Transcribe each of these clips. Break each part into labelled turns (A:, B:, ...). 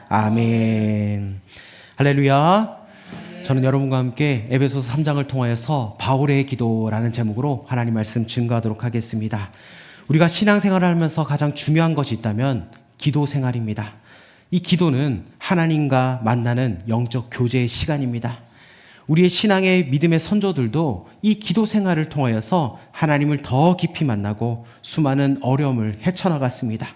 A: 아멘. 할렐루야. 저는 여러분과 함께 에베소서 3장을 통하여서 바울의 기도라는 제목으로 하나님 말씀 증거하도록 하겠습니다. 우리가 신앙생활을 하면서 가장 중요한 것이 있다면 기도 생활입니다. 이 기도는 하나님과 만나는 영적 교제의 시간입니다. 우리의 신앙의 믿음의 선조들도 이 기도 생활을 통하여서 하나님을 더 깊이 만나고 수많은 어려움을 헤쳐나갔습니다.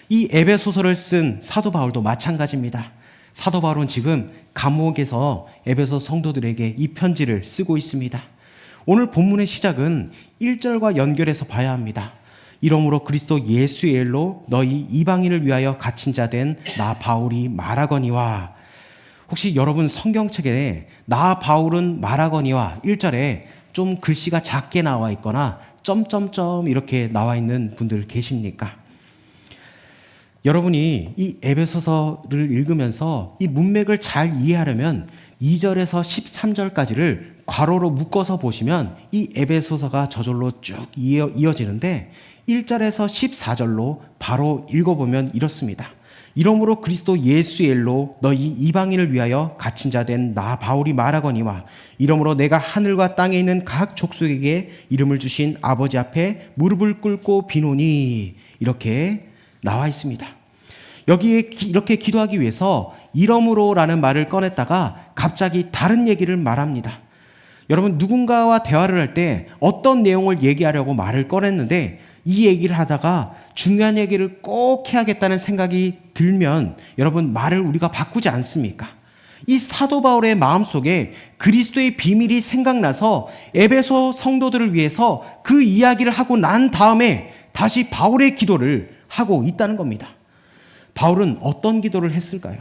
A: 이 에베소서를 쓴 사도 바울도 마찬가지입니다. 사도 바울은 지금 감옥에서 에베소 성도들에게 이 편지를 쓰고 있습니다. 오늘 본문의 시작은 1절과 연결해서 봐야 합니다. 이러므로 그리스도 예수의 일로 너희 이방인을 위하여 갇힌 자 된 나 바울이 말하거니와. 혹시 여러분 성경책에 나 바울은 말하거니와 1절에 좀 글씨가 작게 나와 있거나 점점점 이렇게 나와 있는 분들 계십니까? 여러분이 이 에베소서를 읽으면서 이 문맥을 잘 이해하려면 2절에서 13절까지를 괄호로 묶어서 보시면 이 에베소서가 저절로 쭉 이어지는데 1절에서 14절로 바로 읽어보면 이렇습니다. 이러므로 그리스도 예수의 일로 너희 이방인을 위하여 갇힌 자 된 나 바울이 말하거니와 이러므로 내가 하늘과 땅에 있는 각 족속에게 이름을 주신 아버지 앞에 무릎을 꿇고 비노니 이렇게 나와 있습니다. 여기에 이렇게 기도하기 위해서 이러므로라는 말을 꺼냈다가 갑자기 다른 얘기를 말합니다. 여러분 누군가와 대화를 할 때 어떤 내용을 얘기하려고 말을 꺼냈는데 이 얘기를 하다가 중요한 얘기를 꼭 해야겠다는 생각이 들면 여러분 말을 우리가 바꾸지 않습니까? 이 사도 바울의 마음속에 그리스도의 비밀이 생각나서 에베소 성도들을 위해서 그 이야기를 하고 난 다음에 다시 바울의 기도를 하고 있다는 겁니다. 바울은 어떤 기도를 했을까요?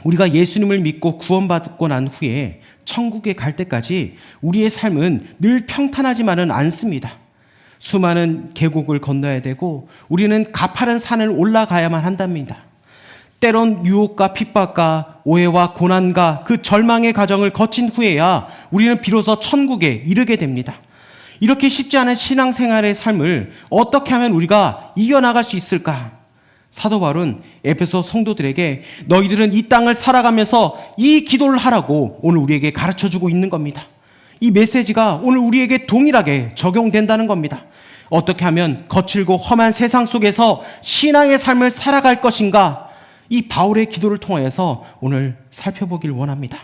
A: 우리가 예수님을 믿고 구원받고 난 후에 천국에 갈 때까지 우리의 삶은 늘 평탄하지만은 않습니다. 수많은 계곡을 건너야 되고 우리는 가파른 산을 올라가야만 한답니다. 때론 유혹과 핍박과 오해와 고난과 그 절망의 과정을 거친 후에야 우리는 비로소 천국에 이르게 됩니다. 이렇게 쉽지 않은 신앙생활의 삶을 어떻게 하면 우리가 이겨나갈 수 있을까? 사도 바울은 에베소 성도들에게 너희들은 이 땅을 살아가면서 이 기도를 하라고 오늘 우리에게 가르쳐주고 있는 겁니다. 이 메시지가 오늘 우리에게 동일하게 적용된다는 겁니다. 어떻게 하면 거칠고 험한 세상 속에서 신앙의 삶을 살아갈 것인가? 이 바울의 기도를 통해서 오늘 살펴보길 원합니다.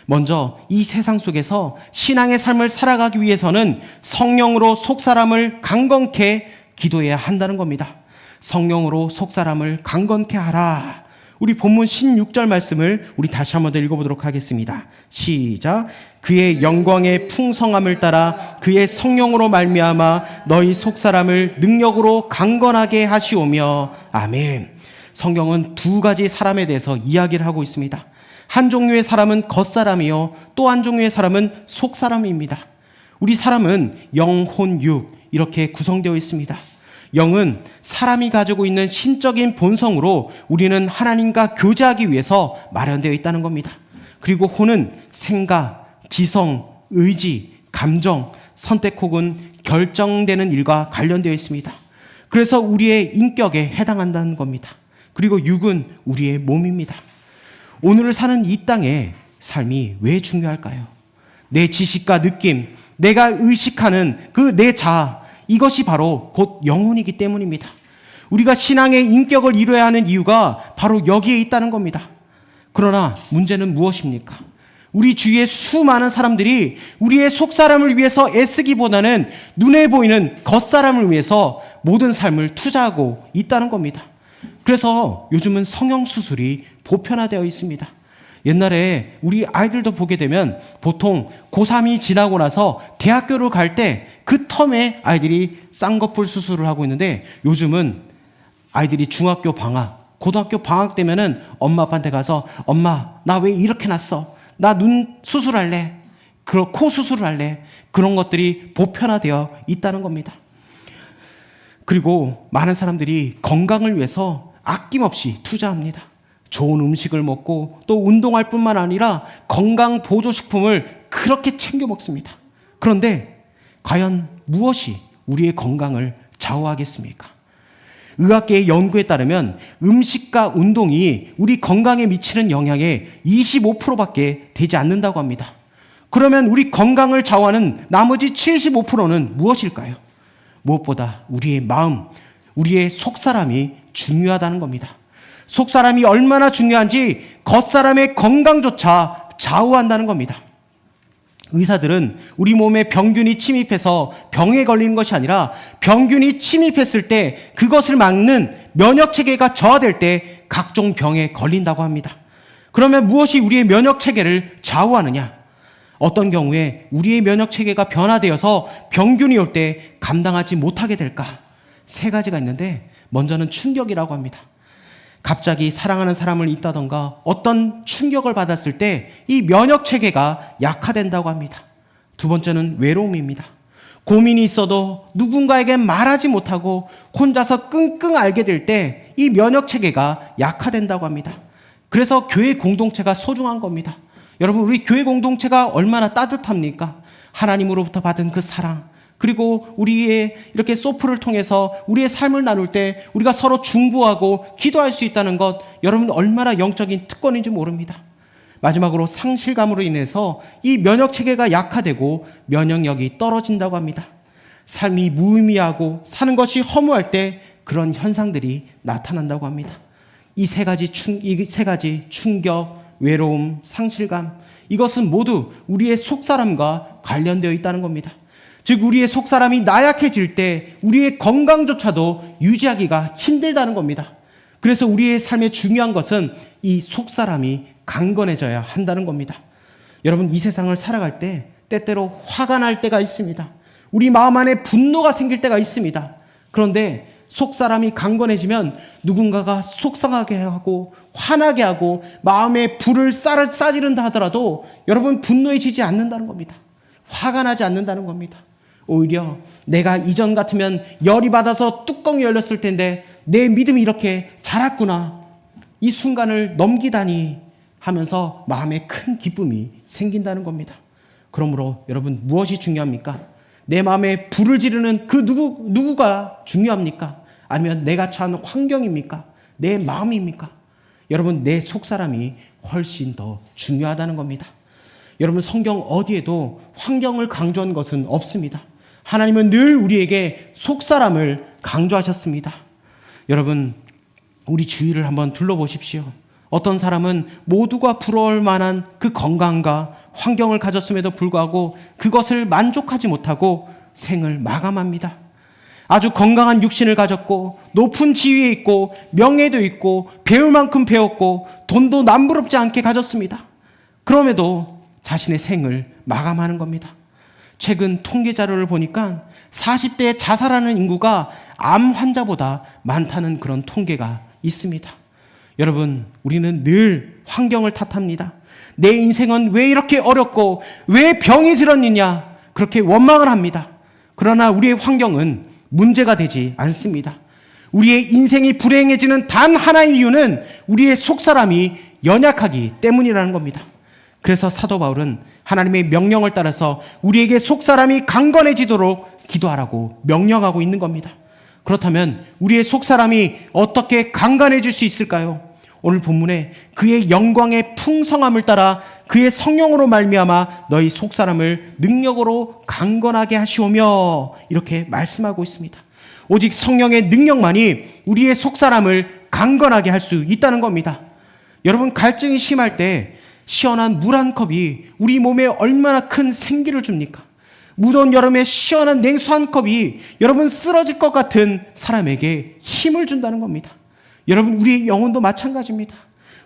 A: 먼저 이 세상 속에서 신앙의 삶을 살아가기 위해서는 성령으로 속사람을 강건케 기도해야 한다는 겁니다. 성령으로 속사람을 강건케 하라. 우리 본문 16절 말씀을 우리 다시 한번 더 읽어보도록 하겠습니다. 시작. 그의 영광의 풍성함을 따라 그의 성령으로 말미암아 너희 속사람을 능력으로 강건하게 하시오며. 아멘. 성경은 두 가지 사람에 대해서 이야기를 하고 있습니다. 한 종류의 사람은 겉사람이요 또 한 종류의 사람은 속사람입니다. 우리 사람은 영, 혼, 육 이렇게 구성되어 있습니다. 영은 사람이 가지고 있는 신적인 본성으로 우리는 하나님과 교제하기 위해서 마련되어 있다는 겁니다. 그리고 혼은 생각, 지성, 의지, 감정, 선택 혹은 결정되는 일과 관련되어 있습니다. 그래서 우리의 인격에 해당한다는 겁니다. 그리고 육은 우리의 몸입니다. 오늘을 사는 이 땅의 삶이 왜 중요할까요? 내 지식과 느낌, 내가 의식하는 그 내 자아, 이것이 바로 곧 영혼이기 때문입니다. 우리가 신앙의 인격을 이루어야 하는 이유가 바로 여기에 있다는 겁니다. 그러나 문제는 무엇입니까? 우리 주위의 수많은 사람들이 우리의 속사람을 위해서 애쓰기보다는 눈에 보이는 겉사람을 위해서 모든 삶을 투자하고 있다는 겁니다. 그래서 요즘은 성형수술이 보편화되어 있습니다. 옛날에 우리 아이들도 보게 되면 보통 고3이 지나고 나서 대학교를 갈 때 그 텀에 아이들이 쌍꺼풀 수술을 하고 있는데 요즘은 아이들이 중학교 방학, 고등학교 방학 되면은 엄마 아빠한테 가서 엄마 나 왜 이렇게 났어? 나 눈 수술할래? 코 수술을 할래? 그런 것들이 보편화되어 있다는 겁니다. 그리고 많은 사람들이 건강을 위해서 아낌없이 투자합니다. 좋은 음식을 먹고 또 운동할 뿐만 아니라 건강 보조식품을 그렇게 챙겨 먹습니다. 그런데 과연 무엇이 우리의 건강을 좌우하겠습니까? 의학계의 연구에 따르면 음식과 운동이 우리 건강에 미치는 영향의 25%밖에 되지 않는다고 합니다. 그러면 우리 건강을 좌우하는 나머지 75%는 무엇일까요? 무엇보다 우리의 마음, 우리의 속사람이 중요하다는 겁니다. 속사람이 얼마나 중요한지 겉사람의 건강조차 좌우한다는 겁니다. 의사들은 우리 몸에 병균이 침입해서 병에 걸리는 것이 아니라 병균이 침입했을 때 그것을 막는 면역체계가 저하될 때 각종 병에 걸린다고 합니다. 그러면 무엇이 우리의 면역체계를 좌우하느냐? 어떤 경우에 우리의 면역체계가 변화되어서 병균이 올 때 감당하지 못하게 될까? 3가지가 있는데 먼저는 충격이라고 합니다. 갑자기 사랑하는 사람을 잊다던가 어떤 충격을 받았을 때 이 면역체계가 약화된다고 합니다. 2번째는 외로움입니다. 고민이 있어도 누군가에게 말하지 못하고 혼자서 끙끙 앓게 될 때 이 면역체계가 약화된다고 합니다. 그래서 교회 공동체가 소중한 겁니다. 여러분, 우리 교회 공동체가 얼마나 따뜻합니까? 하나님으로부터 받은 그 사랑, 그리고 우리의 이렇게 소프를 통해서 우리의 삶을 나눌 때 우리가 서로 중보하고 기도할 수 있다는 것, 여러분 얼마나 영적인 특권인지 모릅니다. 마지막으로 상실감으로 인해서 이 면역체계가 약화되고 면역력이 떨어진다고 합니다. 삶이 무의미하고 사는 것이 허무할 때 그런 현상들이 나타난다고 합니다. 이 세 가지 충격, 외로움, 상실감, 이것은 모두 우리의 속사람과 관련되어 있다는 겁니다. 즉 우리의 속사람이 나약해질 때 우리의 건강조차도 유지하기가 힘들다는 겁니다. 그래서 우리의 삶에 중요한 것은 이 속사람이 강건해져야 한다는 겁니다. 여러분, 이 세상을 살아갈 때 때때로 화가 날 때가 있습니다. 우리 마음 안에 분노가 생길 때가 있습니다. 그런데 속사람이 강건해지면 누군가가 속상하게 하고 화나게 하고 마음에 불을 싸지른다 하더라도 여러분 분노해지지 않는다는 겁니다. 화가 나지 않는다는 겁니다. 오히려 내가 이전 같으면 열이 받아서 뚜껑이 열렸을 텐데 내 믿음이 이렇게 자랐구나, 이 순간을 넘기다니 하면서 마음에 큰 기쁨이 생긴다는 겁니다. 그러므로 여러분, 무엇이 중요합니까? 내 마음에 불을 지르는 그 누구가 중요합니까? 아니면 내가 처한 환경입니까? 내 마음입니까? 여러분, 내 속사람이 훨씬 더 중요하다는 겁니다. 여러분, 성경 어디에도 환경을 강조한 것은 없습니다. 하나님은 늘 우리에게 속사람을 강조하셨습니다. 여러분, 우리 주위를 한번 둘러보십시오. 어떤 사람은 모두가 부러울 만한 그 건강과 환경을 가졌음에도 불구하고 그것을 만족하지 못하고 생을 마감합니다. 아주 건강한 육신을 가졌고 높은 지위에 있고 명예도 있고 배울 만큼 배웠고 돈도 남부럽지 않게 가졌습니다. 그럼에도 자신의 생을 마감하는 겁니다. 최근 통계 자료를 보니까 40대에 자살하는 인구가 암 환자보다 많다는 그런 통계가 있습니다. 여러분, 우리는 늘 환경을 탓합니다. 내 인생은 왜 이렇게 어렵고 왜 병이 들었느냐, 그렇게 원망을 합니다. 그러나 우리의 환경은 문제가 되지 않습니다. 우리의 인생이 불행해지는 단 하나의 이유는 우리의 속사람이 연약하기 때문이라는 겁니다. 그래서 사도 바울은 하나님의 명령을 따라서 우리에게 속사람이 강건해지도록 기도하라고 명령하고 있는 겁니다. 그렇다면 우리의 속사람이 어떻게 강건해질 수 있을까요? 오늘 본문에 그의 영광의 풍성함을 따라 그의 성령으로 말미암아 너희 속사람을 능력으로 강건하게 하시오며, 이렇게 말씀하고 있습니다. 오직 성령의 능력만이 우리의 속사람을 강건하게 할 수 있다는 겁니다. 여러분, 갈증이 심할 때 시원한 물 한 컵이 우리 몸에 얼마나 큰 생기를 줍니까? 무더운 여름에 시원한 냉수 한 컵이 여러분 쓰러질 것 같은 사람에게 힘을 준다는 겁니다. 여러분, 우리의 영혼도 마찬가지입니다.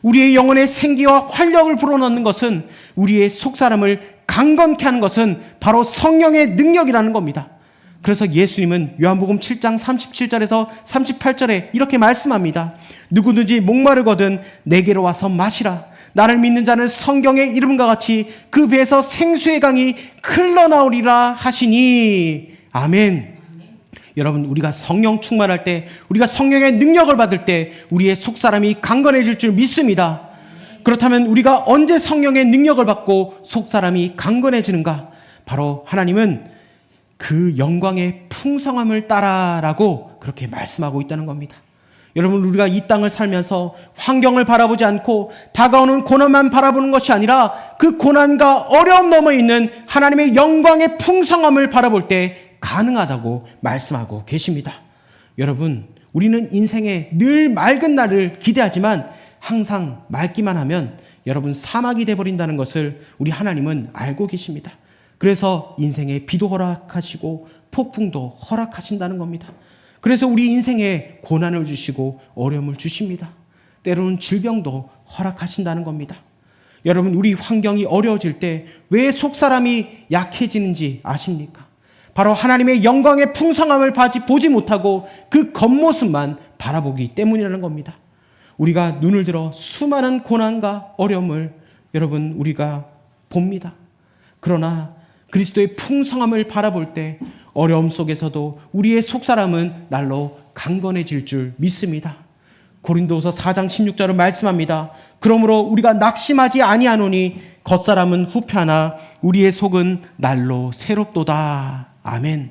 A: 우리의 영혼의 생기와 활력을 불어넣는 것은, 우리의 속사람을 강건케 하는 것은 바로 성령의 능력이라는 겁니다. 그래서 예수님은 요한복음 7장 37절에서 38절에 이렇게 말씀합니다. 누구든지 목마르거든 내게로 와서 마시라. 나를 믿는 자는 성경의 이름과 같이 그 배에서 생수의 강이 흘러나오리라 하시니. 아멘. 여러분, 우리가 성령 충만할 때, 우리가 성령의 능력을 받을 때 우리의 속사람이 강건해질 줄 믿습니다. 그렇다면 우리가 언제 성령의 능력을 받고 속사람이 강건해지는가? 바로 하나님은 그 영광의 풍성함을 따라라고 그렇게 말씀하고 있다는 겁니다. 여러분, 우리가 이 땅을 살면서 환경을 바라보지 않고 다가오는 고난만 바라보는 것이 아니라 그 고난과 어려움 너머에 있는 하나님의 영광의 풍성함을 바라볼 때 가능하다고 말씀하고 계십니다. 여러분, 우리는 인생에 늘 맑은 날을 기대하지만 항상 맑기만 하면 여러분 사막이 되어버린다는 것을 우리 하나님은 알고 계십니다. 그래서 인생에 비도 허락하시고 폭풍도 허락하신다는 겁니다. 그래서 우리 인생에 고난을 주시고 어려움을 주십니다. 때로는 질병도 허락하신다는 겁니다. 여러분, 우리 환경이 어려워질 때 왜 속사람이 약해지는지 아십니까? 바로 하나님의 영광의 풍성함을 보지 못하고 그 겉모습만 바라보기 때문이라는 겁니다. 우리가 눈을 들어 수많은 고난과 어려움을 여러분 우리가 봅니다. 그러나 그리스도의 풍성함을 바라볼 때 어려움 속에서도 우리의 속사람은 날로 강건해질 줄 믿습니다. 고린도후서 4장 16절은 말씀합니다. 그러므로 우리가 낙심하지 아니하노니 겉사람은 후패하나 우리의 속은 날로 새롭도다. 아멘.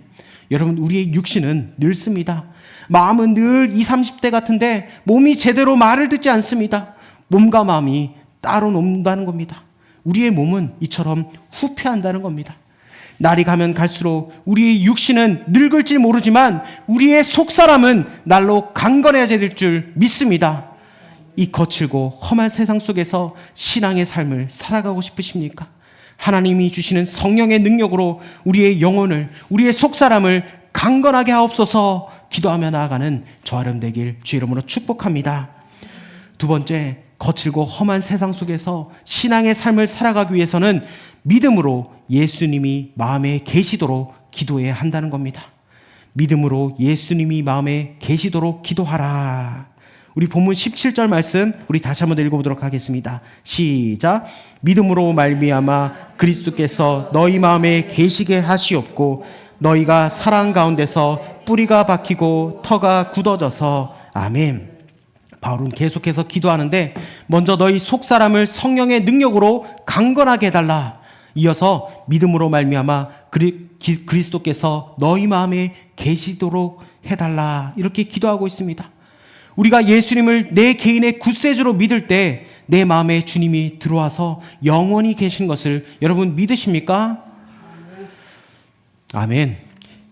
A: 여러분, 우리의 육신은 늙습니다. 마음은 늘 20, 30대 같은데 몸이 제대로 말을 듣지 않습니다. 몸과 마음이 따로 논다는 겁니다. 우리의 몸은 이처럼 후패한다는 겁니다. 날이 가면 갈수록 우리의 육신은 늙을지 모르지만 우리의 속사람은 날로 강건해질 줄 믿습니다. 이 거칠고 험한 세상 속에서 신앙의 삶을 살아가고 싶으십니까? 하나님이 주시는 성령의 능력으로 우리의 영혼을, 우리의 속사람을 강건하게 하옵소서 기도하며 나아가는 저 아름 되길 주의 이름으로 축복합니다. 두 번째, 거칠고 험한 세상 속에서 신앙의 삶을 살아가기 위해서는 믿음으로 예수님이 마음에 계시도록 기도해야 한다는 겁니다. 믿음으로 예수님이 마음에 계시도록 기도하라. 우리 본문 17절 말씀 우리 다시 한번 읽어보도록 하겠습니다. 시작. 믿음으로 말미암아 그리스도께서 너희 마음에 계시게 하시옵고 너희가 사랑 가운데서 뿌리가 박히고 터가 굳어져서. 아멘. 바울은 계속해서 기도하는데 먼저 너희 속사람을 성령의 능력으로 강건하게 해달라. 이어서 믿음으로 말미암아 그리스도께서 너희 마음에 계시도록 해달라. 이렇게 기도하고 있습니다. 우리가 예수님을 내 개인의 구세주로 믿을 때 내 마음에 주님이 들어와서 영원히 계신 것을 여러분 믿으십니까? 아멘.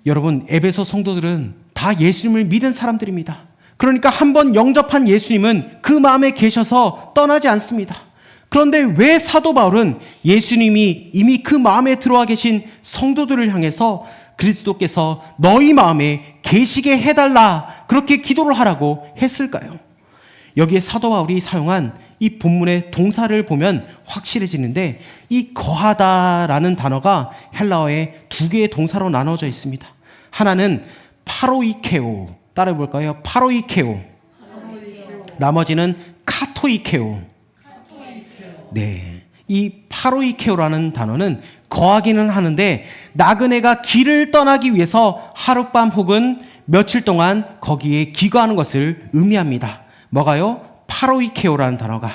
A: 여러분, 에베소 성도들은 다 예수님을 믿은 사람들입니다. 그러니까 한번 영접한 예수님은 그 마음에 계셔서 떠나지 않습니다. 그런데 왜 사도 바울은 예수님이 이미 그 마음에 들어와 계신 성도들을 향해서 그리스도께서 너희 마음에 계시게 해달라 그렇게 기도를 하라고 했을까요? 여기에 사도 바울이 사용한 이 본문의 동사를 보면 확실해지는데 이 거하다라는 단어가 헬라어의 두 개의 동사로 나눠져 있습니다. 하나는 파로이케오, 따라해 볼까요? 파로이케오. 나머지는 카토이케오. 네, 이 파로이케오라는 단어는 거하기는 하는데 나그네가 길을 떠나기 위해서 하룻밤 혹은 며칠 동안 거기에 기거하는 것을 의미합니다. 뭐가요? 파로이케오라는 단어가.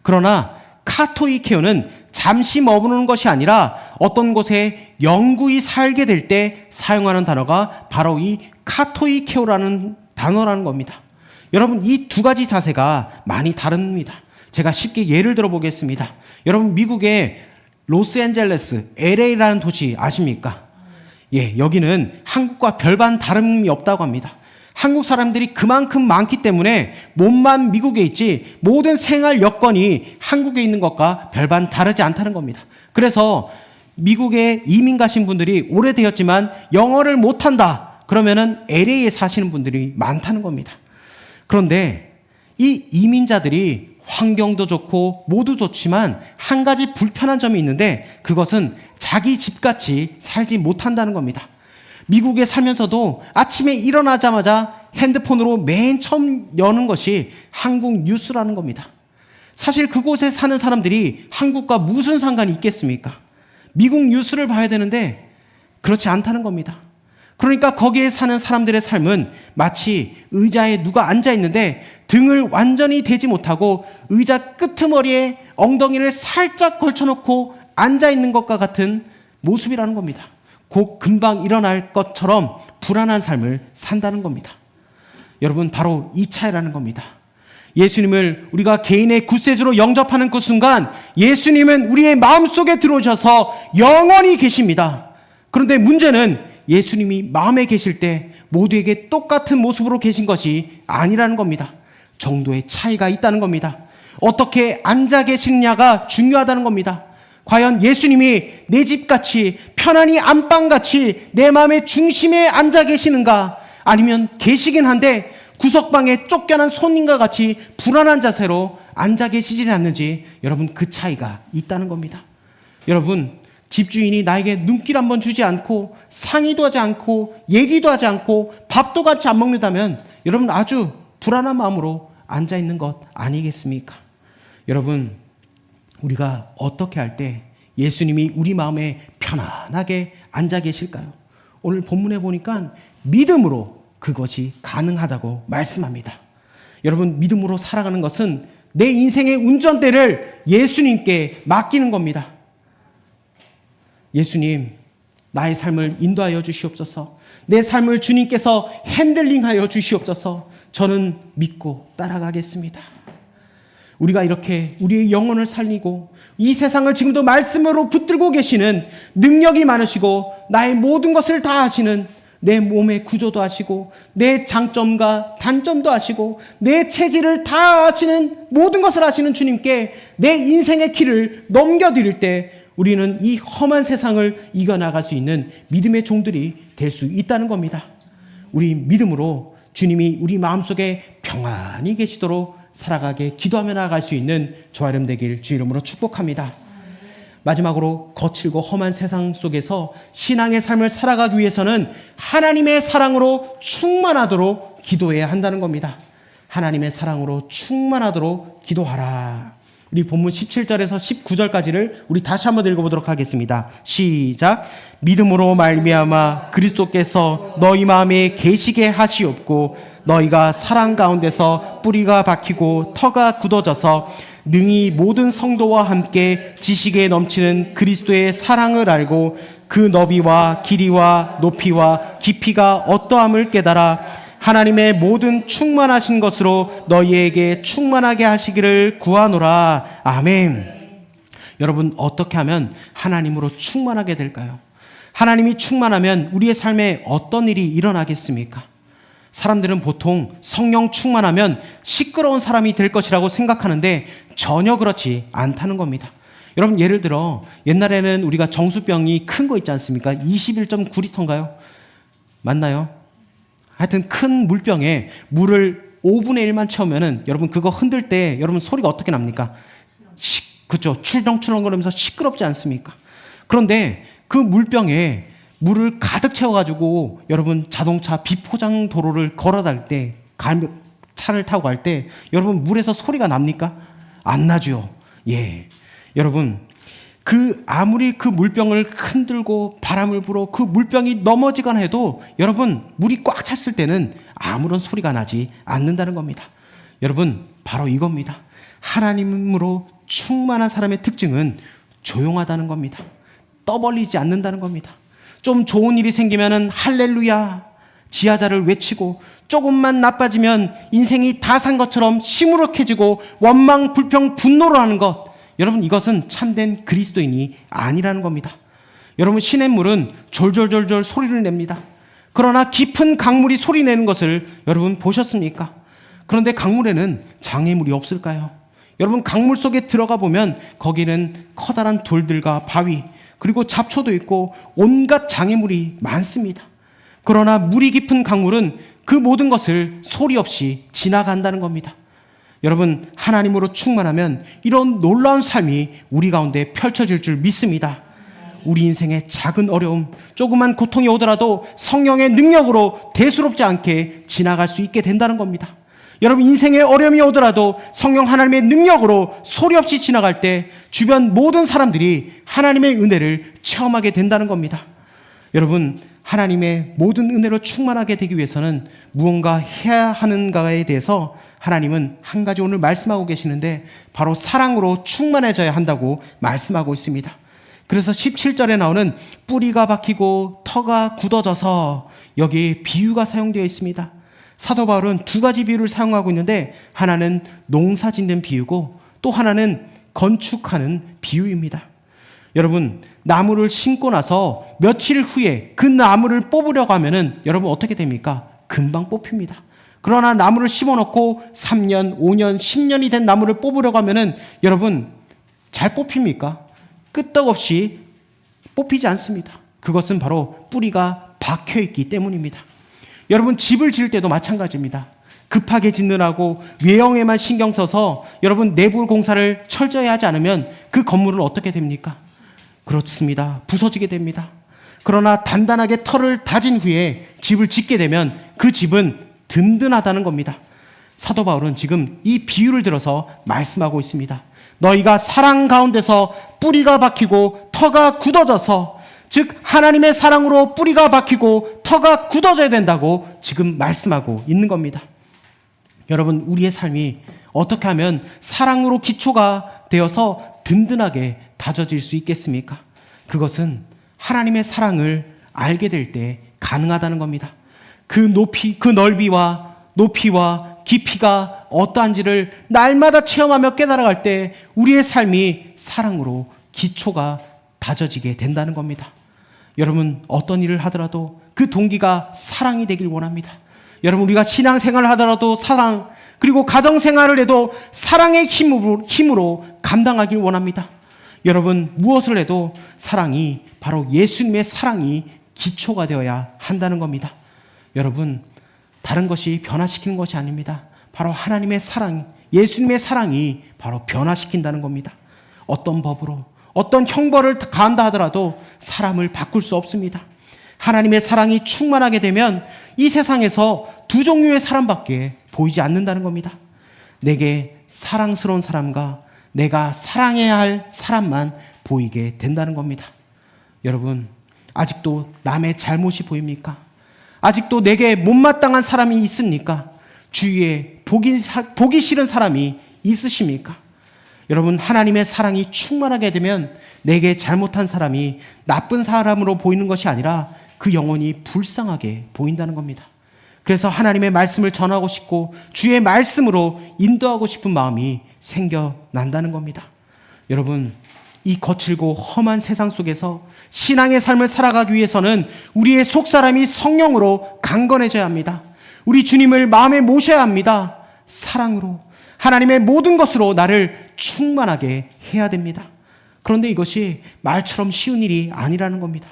A: 그러나 카토이케오는 잠시 머무르는 것이 아니라 어떤 곳에 영구히 살게 될 때 사용하는 단어가 바로 이 카토이케오라는 단어라는 겁니다. 여러분, 이 두 가지 자세가 많이 다릅니다. 제가 쉽게 예를 들어 보겠습니다. 여러분, 미국의 로스앤젤레스, LA라는 도시 아십니까? 예, 여기는 한국과 별반 다름이 없다고 합니다. 한국 사람들이 그만큼 많기 때문에 몸만 미국에 있지 모든 생활 여건이 한국에 있는 것과 별반 다르지 않다는 겁니다. 그래서 미국에 이민 가신 분들이 오래되었지만 영어를 못한다. 그러면은 LA에 사시는 분들이 많다는 겁니다. 그런데 이 이민자들이 환경도 좋고 모두 좋지만 한 가지 불편한 점이 있는데 그것은 자기 집같이 살지 못한다는 겁니다. 미국에 살면서도 아침에 일어나자마자 핸드폰으로 맨 처음 여는 것이 한국 뉴스라는 겁니다. 사실 그곳에 사는 사람들이 한국과 무슨 상관이 있겠습니까? 미국 뉴스를 봐야 되는데 그렇지 않다는 겁니다. 그러니까 거기에 사는 사람들의 삶은 마치 의자에 누가 앉아 있는데 등을 완전히 대지 못하고 의자 끄트머리에 엉덩이를 살짝 걸쳐놓고 앉아 있는 것과 같은 모습이라는 겁니다. 곧 금방 일어날 것처럼 불안한 삶을 산다는 겁니다. 여러분, 바로 이 차이라는 겁니다. 예수님을 우리가 개인의 구세주로 영접하는 그 순간 예수님은 우리의 마음속에 들어오셔서 영원히 계십니다. 그런데 문제는 예수님이 마음에 계실 때 모두에게 똑같은 모습으로 계신 것이 아니라는 겁니다. 정도의 차이가 있다는 겁니다. 어떻게 앉아 계시느냐가 중요하다는 겁니다. 과연 예수님이 내 집같이 편안히 안방같이 내 마음의 중심에 앉아 계시는가, 아니면 계시긴 한데 구석방에 쫓겨난 손님과 같이 불안한 자세로 앉아 계시지는 않는지, 여러분, 그 차이가 있다는 겁니다. 여러분, 집주인이 나에게 눈길 한번 주지 않고 상의도 하지 않고 얘기도 하지 않고 밥도 같이 안 먹는다면 여러분, 아주 불안한 마음으로 앉아 있는 것 아니겠습니까? 여러분, 우리가 어떻게 할 때 예수님이 우리 마음에 편안하게 앉아 계실까요? 오늘 본문에 보니까 믿음으로 그것이 가능하다고 말씀합니다. 여러분, 믿음으로 살아가는 것은 내 인생의 운전대를 예수님께 맡기는 겁니다. 예수님, 나의 삶을 인도하여 주시옵소서. 내 삶을 주님께서 핸들링하여 주시옵소서. 저는 믿고 따라가겠습니다. 우리가 이렇게 우리의 영혼을 살리고 이 세상을 지금도 말씀으로 붙들고 계시는 능력이 많으시고 나의 모든 것을 다 아시는, 내 몸의 구조도 아시고 내 장점과 단점도 아시고 내 체질을 다 아시는, 모든 것을 아시는 주님께 내 인생의 길을 넘겨드릴 때 우리는 이 험한 세상을 이겨나갈 수 있는 믿음의 종들이 될 수 있다는 겁니다. 우리 믿음으로 주님이 우리 마음속에 평안히 계시도록 살아가게 기도하며 나아갈 수 있는 저와 여러분 되길 주 이름으로 축복합니다. 마지막으로 거칠고 험한 세상 속에서 신앙의 삶을 살아가기 위해서는 하나님의 사랑으로 충만하도록 기도해야 한다는 겁니다. 하나님의 사랑으로 충만하도록 기도하라. 우리 본문 17절에서 19절까지를 우리 다시 한번 읽어보도록 하겠습니다. 시작. 믿음으로 말미암아 그리스도께서 너희 마음에 계시게 하시옵고 너희가 사랑 가운데서 뿌리가 박히고 터가 굳어져서 능히 모든 성도와 함께 지식에 넘치는 그리스도의 사랑을 알고 그 너비와 길이와 높이와 깊이가 어떠함을 깨달아 하나님의 모든 충만하신 것으로 너희에게 충만하게 하시기를 구하노라. 아멘. 여러분, 어떻게 하면 하나님으로 충만하게 될까요? 하나님이 충만하면 우리의 삶에 어떤 일이 일어나겠습니까? 사람들은 보통 성령 충만하면 시끄러운 사람이 될 것이라고 생각하는데 전혀 그렇지 않다는 겁니다. 여러분, 예를 들어 옛날에는 우리가 정수병이 큰 거 있지 않습니까? 21.9리터인가요? 맞나요? 하여튼 큰 물병에 물을 5분의 1만 채우면은 여러분 그거 흔들 때 여러분 소리가 어떻게 납니까? 그죠? 출렁출렁 거리면서 시끄럽지 않습니까? 그런데 그 물병에 물을 가득 채워가지고 여러분 자동차 비포장 도로를 걸어 다닐 때, 차를 타고 갈 때 여러분 물에서 소리가 납니까? 안 나죠. 예, 여러분 아무리 그 물병을 흔들고 바람을 불어 그 물병이 넘어지거나 해도 여러분 물이 꽉 찼을 때는 아무런 소리가 나지 않는다는 겁니다. 여러분, 바로 이겁니다. 하나님으로 충만한 사람의 특징은 조용하다는 겁니다. 떠벌리지 않는다는 겁니다. 좀 좋은 일이 생기면은 할렐루야 지하자를 외치고, 조금만 나빠지면 인생이 다 산 것처럼 시무룩해지고 원망, 불평, 분노를 하는 것, 여러분 이것은 참된 그리스도인이 아니라는 겁니다. 여러분, 시냇물은 졸졸졸졸 소리를 냅니다. 그러나 깊은 강물이 소리 내는 것을 여러분 보셨습니까? 그런데 강물에는 장애물이 없을까요? 여러분, 강물 속에 들어가 보면 거기는 커다란 돌들과 바위, 그리고 잡초도 있고 온갖 장애물이 많습니다. 그러나 물이 깊은 강물은 그 모든 것을 소리 없이 지나간다는 겁니다. 여러분, 하나님으로 충만하면 이런 놀라운 삶이 우리 가운데 펼쳐질 줄 믿습니다. 우리 인생의 작은 어려움, 조그만 고통이 오더라도 성령의 능력으로 대수롭지 않게 지나갈 수 있게 된다는 겁니다. 여러분, 인생의 어려움이 오더라도 성령 하나님의 능력으로 소리 없이 지나갈 때 주변 모든 사람들이 하나님의 은혜를 체험하게 된다는 겁니다. 여러분, 하나님의 모든 은혜로 충만하게 되기 위해서는 무언가 해야 하는가에 대해서 하나님은 한 가지 오늘 말씀하고 계시는데 바로 사랑으로 충만해져야 한다고 말씀하고 있습니다. 그래서 17절에 나오는 뿌리가 박히고 터가 굳어져서 여기 비유가 사용되어 있습니다. 사도 바울은 두 가지 비유를 사용하고 있는데 하나는 농사 짓는 비유고 또 하나는 건축하는 비유입니다. 여러분, 나무를 심고 나서 며칠 후에 그 나무를 뽑으려고 하면은 여러분 어떻게 됩니까? 금방 뽑힙니다. 그러나 나무를 심어놓고 3년, 5년, 10년이 된 나무를 뽑으려고 하면은 여러분 잘 뽑힙니까? 끄떡없이 뽑히지 않습니다. 그것은 바로 뿌리가 박혀있기 때문입니다. 여러분, 집을 지을 때도 마찬가지입니다. 급하게 짓느라고 외형에만 신경 써서 여러분 내부 공사를 철저히 하지 않으면 그 건물은 어떻게 됩니까? 그렇습니다. 부서지게 됩니다. 그러나 단단하게 털을 다진 후에 집을 짓게 되면 그 집은 든든하다는 겁니다. 사도 바울은 지금 이 비유를 들어서 말씀하고 있습니다. 너희가 사랑 가운데서 뿌리가 박히고 터가 굳어져서, 즉 하나님의 사랑으로 뿌리가 박히고 터가 굳어져야 된다고 지금 말씀하고 있는 겁니다. 여러분, 우리의 삶이 어떻게 하면 사랑으로 기초가 되어서 든든하게 다져질 수 있겠습니까? 그것은 하나님의 사랑을 알게 될 때 가능하다는 겁니다. 그 넓이와 높이와 깊이가 어떠한지를 날마다 체험하며 깨달아갈 때 우리의 삶이 사랑으로 기초가 다져지게 된다는 겁니다. 여러분, 어떤 일을 하더라도 그 동기가 사랑이 되길 원합니다. 여러분, 우리가 신앙생활을 하더라도 사랑, 그리고 가정생활을 해도 사랑의 힘으로 감당하길 원합니다. 여러분, 무엇을 해도 사랑이, 바로 예수님의 사랑이 기초가 되어야 한다는 겁니다. 여러분, 다른 것이 변화시키는 것이 아닙니다. 바로 하나님의 사랑, 예수님의 사랑이 바로 변화시킨다는 겁니다. 어떤 법으로, 어떤 형벌을 가한다 하더라도 사람을 바꿀 수 없습니다. 하나님의 사랑이 충만하게 되면 이 세상에서 두 종류의 사람밖에 보이지 않는다는 겁니다. 내게 사랑스러운 사람과 내가 사랑해야 할 사람만 보이게 된다는 겁니다. 여러분, 아직도 남의 잘못이 보입니까? 아직도 내게 못마땅한 사람이 있습니까? 주위에 보기 싫은 사람이 있으십니까? 여러분, 하나님의 사랑이 충만하게 되면 내게 잘못한 사람이 나쁜 사람으로 보이는 것이 아니라 그 영혼이 불쌍하게 보인다는 겁니다. 그래서 하나님의 말씀을 전하고 싶고 주의 말씀으로 인도하고 싶은 마음이 생겨난다는 겁니다. 여러분, 이 거칠고 험한 세상 속에서 신앙의 삶을 살아가기 위해서는 우리의 속사람이 성령으로 강건해져야 합니다. 우리 주님을 마음에 모셔야 합니다. 사랑으로, 하나님의 모든 것으로 나를 충만하게 해야 됩니다. 그런데 이것이 말처럼 쉬운 일이 아니라는 겁니다.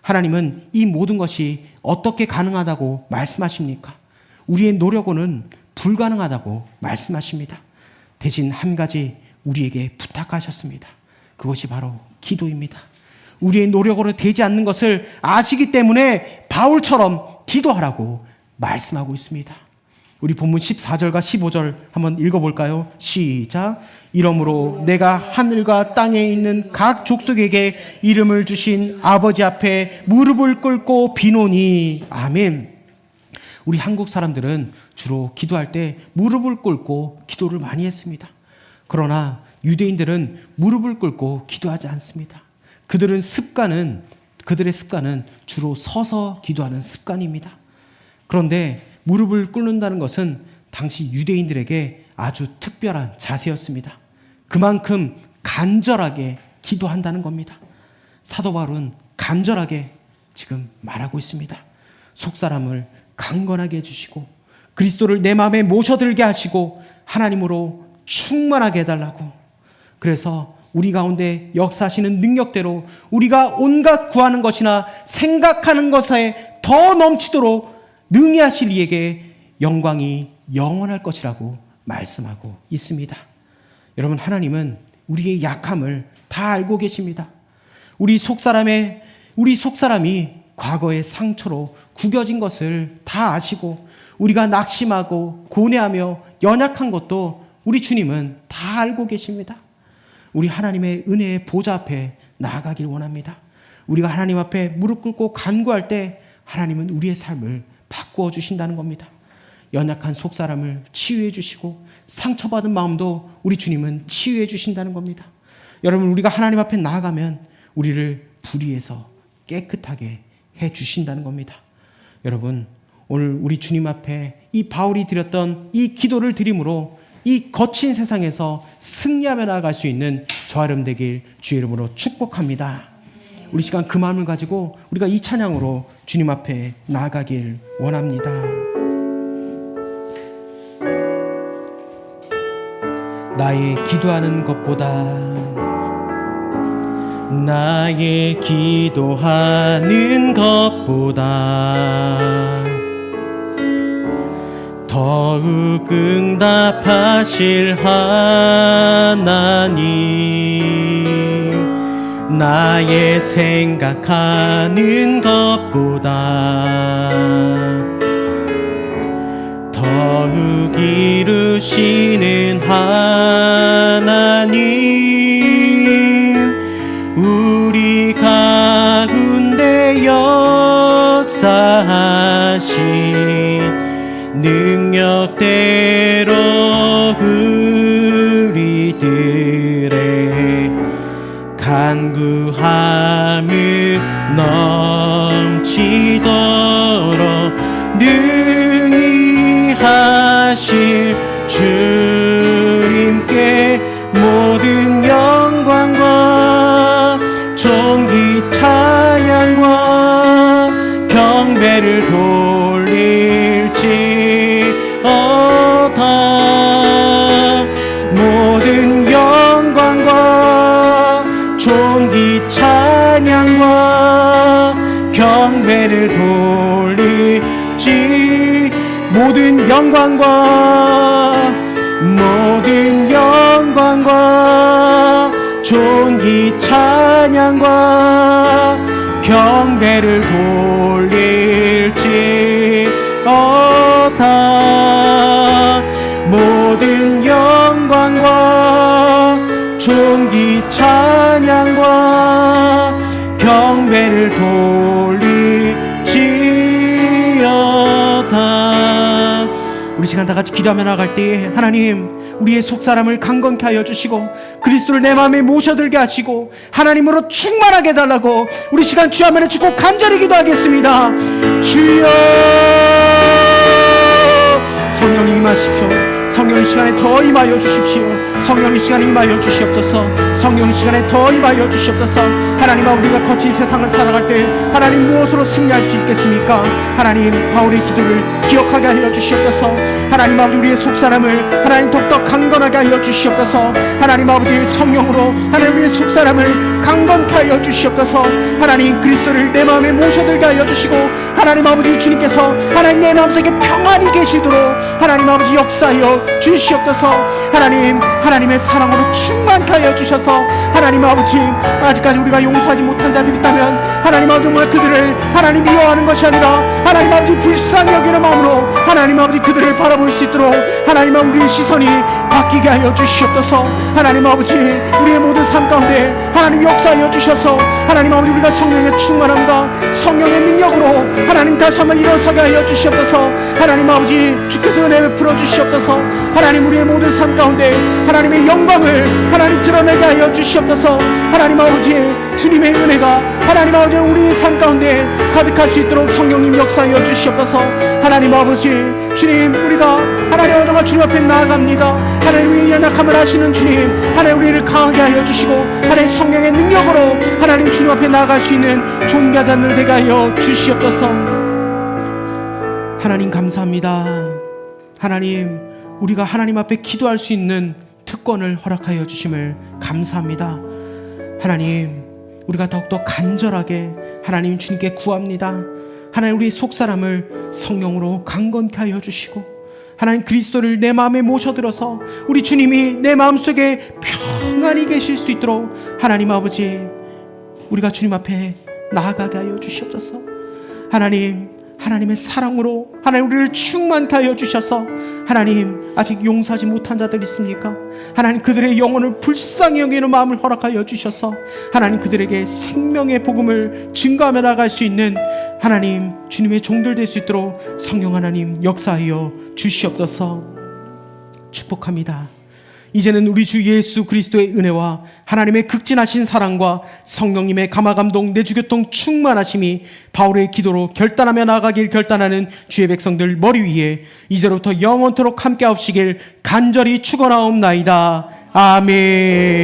A: 하나님은 이 모든 것이 어떻게 가능하다고 말씀하십니까? 우리의 노력으로는 불가능하다고 말씀하십니다. 대신 한 가지 우리에게 부탁하셨습니다. 그것이 바로 기도입니다. 우리의 노력으로 되지 않는 것을 아시기 때문에 바울처럼 기도하라고 말씀하고 있습니다. 우리 본문 14절과 15절 한번 읽어볼까요? 시작. 이러므로 내가 하늘과 땅에 있는 각 족속에게 이름을 주신 아버지 앞에 무릎을 꿇고 비노니. 아멘. 우리 한국 사람들은 주로 기도할 때 무릎을 꿇고 기도를 많이 했습니다. 그러나 유대인들은 무릎을 꿇고 기도하지 않습니다. 그들의 습관은 주로 서서 기도하는 습관입니다. 그런데 무릎을 꿇는다는 것은 당시 유대인들에게 아주 특별한 자세였습니다. 그만큼 간절하게 기도한다는 겁니다. 사도 바울은 간절하게 지금 말하고 있습니다. 속사람을 강건하게 해주시고 그리스도를 내 마음에 모셔들게 하시고 하나님으로 충만하게 해달라고. 그래서 우리 가운데 역사하시는 능력대로 우리가 온갖 구하는 것이나 생각하는 것에 더 넘치도록 능히 하실 이에게 영광이 영원할 것이라고 말씀하고 있습니다. 여러분, 하나님은 우리의 약함을 다 알고 계십니다. 우리 속사람이 과거의 상처로 구겨진 것을 다 아시고 우리가 낙심하고 고뇌하며 연약한 것도 우리 주님은 다 알고 계십니다. 우리 하나님의 은혜의 보좌 앞에 나아가길 원합니다. 우리가 하나님 앞에 무릎 꿇고 간구할 때 하나님은 우리의 삶을 바꾸어 주신다는 겁니다. 연약한 속사람을 치유해 주시고 상처받은 마음도 우리 주님은 치유해 주신다는 겁니다. 여러분, 우리가 하나님 앞에 나아가면 우리를 불의에서 깨끗하게 해 주신다는 겁니다. 여러분, 오늘 우리 주님 앞에 이 바울이 드렸던 이 기도를 드림으로 이 거친 세상에서 승리하며 나아갈 수 있는 저와 여러분 되길 주의 이름으로 축복합니다. 우리 시간 그 마음을 가지고 우리가 이 찬양으로 주님 앞에 나아가길 원합니다. 나의 기도하는 것보다 나의 기도하는 것보다 더욱 응답하실 하나님, 나의 생각하는 것보다 더욱 이루시는 하나님, 우리 가운데 역사하신 능력대로 우리들의 간구함을 넘치도록 능히 하실 주님께 모든 영광과 존귀 찬양과 경배를 돌릴지어다. 모든 영광과 존귀 찬양과 경배를 돌릴지. 모든 영광과 존귀 찬양과 경배를 돌릴지어다. 모든 영광과 존귀 찬양과 경배를 돌릴지어다. 우리 시간 다 같이 기도하며 나갈 때 하나님, 우리의 속사람을 강건케 하여 주시고 그리스도를 내 마음에 모셔들게 하시고 하나님으로 충만하게 해달라고 우리 시간 주 앞에 짚고 간절히 기도하겠습니다. 주여, 성령님 임하십시오. 성령 이 시간에 더 임하여 주십시오. 성령 이 시간에 임하여 주시옵소서. 성령 이 시간에 더 임하여 주시옵소서. 하나님, 우리가 거친 세상을 살아갈 때 하나님 무엇으로 승리할 수 있겠습니까? 하나님, 바울의 기도를 기억하게 하여 주시옵소서. 하나님 아버지, 우리의 속사람을 하나님 더욱더 강건하게 하여 주시옵소서. 하나님 아버지, 성령으로 하나님 우리의 속사람을 강건케 하여 주시옵소서. 하나님, 그리스도를 내 마음에 모셔들게 하여 주시고 하나님 아버지, 주님께서 하나님 내 마음속에 평안히 계시도록 하나님 아버지 역사하여 주시옵소서. 하나님, 하나님의 사랑으로 충만케 하여 주셔서 하나님 아버지, 아직까지 우리가 용서하지 못한 자들이 있다면 하나님 아버지, 정말 그들을 하나님 미워하는 것이 아니라 하나님 아버지 불쌍히 여기는 마음으로 하나님 아버지 그들을 바라볼 수 있도록 하나님 아버지 우리의 시선이 바뀌게 하여 주시옵소서. 하나님 아버지, 우리의 모든 삶 가운데 하나님 역사하여 주셔서 하나님 아버지, 우리가 성령의 충만함과 성령의 능력으로 하나님 다시 한번 일어서게 하여 주시옵소서. 하나님 아버지, 주께서 은혜 베풀어 주시옵소서. 하나님, 우리의 모든 삶 가운데 하나님의 영광을 하나님 드러내게 하여 주시옵소서. 하나님 아버지, 주님의 은혜가 하나님 아버지 우리의 삶 가운데 가득할 수 있도록 성령님 역사하여 주시옵소서. 하나님 아버지, 주님, 우리가 하나님 아버지 주님 앞에 나아갑니다. 하나님, 우리의 연약함을 아시는 주님, 하나님 우리를 강하게 하여 주시고 하나님 성령의 능력으로 하나님 주님 앞에 나아갈 수 있는 존귀한 자들 되게 하여 주시옵소서. 하나님 감사합니다. 하나님, 우리가 하나님 앞에 기도할 수 있는 특권을 허락하여 주심을 감사합니다. 하나님, 우리가 더욱더 간절하게 하나님 주님께 구합니다. 하나님, 우리 속사람을 성령으로 강건케 하여 주시고 하나님, 그리스도를 내 마음에 모셔들어서 우리 주님이 내 마음속에 평안히 계실 수 있도록 하나님 아버지, 우리가 주님 앞에 나아가게 하여 주시옵소서. 하나님, 하나님의 사랑으로 하나님 우리를 충만케 하여 주셔서 하나님, 아직 용서하지 못한 자들 있습니까? 하나님, 그들의 영혼을 불쌍히 여기는 마음을 허락하여 주셔서 하나님 그들에게 생명의 복음을 증거하며 나갈 수 있는 하나님 주님의 종들 될 수 있도록 성령 하나님 역사하여 주시옵소서. 축복합니다. 이제는 우리 주 예수 그리스도의 은혜와 하나님의 극진하신 사랑과 성령님의 감화감동 내주교통 충만하심이 바울의 기도로 결단하며 나아가길 결단하는 주의 백성들 머리 위에 이제로부터 영원토록 함께 하옵시길 간절히 축원하옵나이다. 아멘.